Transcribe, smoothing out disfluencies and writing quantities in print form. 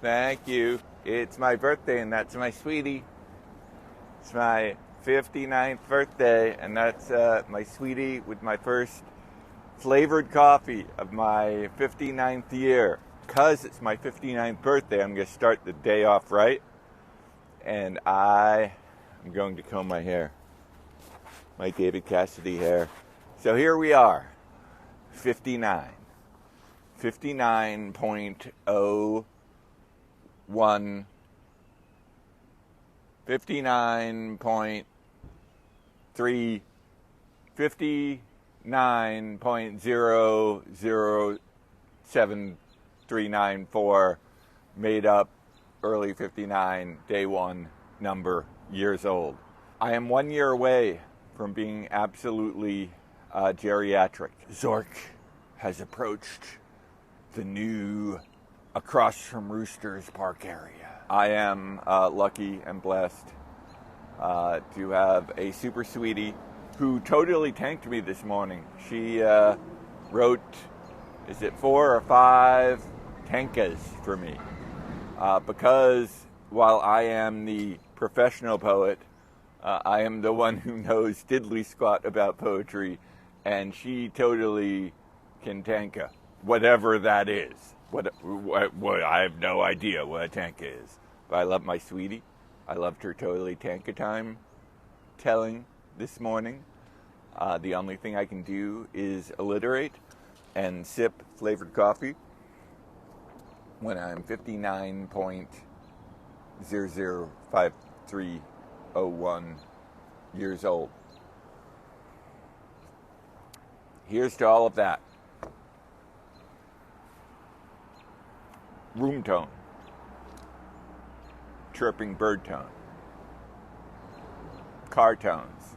Thank you. It's my birthday, and that's my sweetie. It's my 59th birthday, and that's my sweetie with my first flavored coffee of my 59th year. Because it's my 59th birthday, I'm going to start the day off right, and I am going to comb my hair. My David Cassidy hair. So here we are, 59. 59.01 59.3 59.007394 made up early 59 day one number years old. I am 1 year away from being absolutely geriatric. Zork has approached the new across from ROOSTER'S park area. I am lucky and blessed to have a super sweetie who totally tanked me this morning. She wrote, is it 4 or 5 tankas for me? Because while I am the professional poet, I am the one who knows diddly squat about poetry, and she totally can tanka, whatever that is. What I have no idea what a tanka is, but I love my sweetie. I loved her totally tanka time telling this morning. The only thing I can do is alliterate and sip flavored coffee when I'm 59.005301 years old. Here's to all of that. Room tone, chirping bird tone, car tones,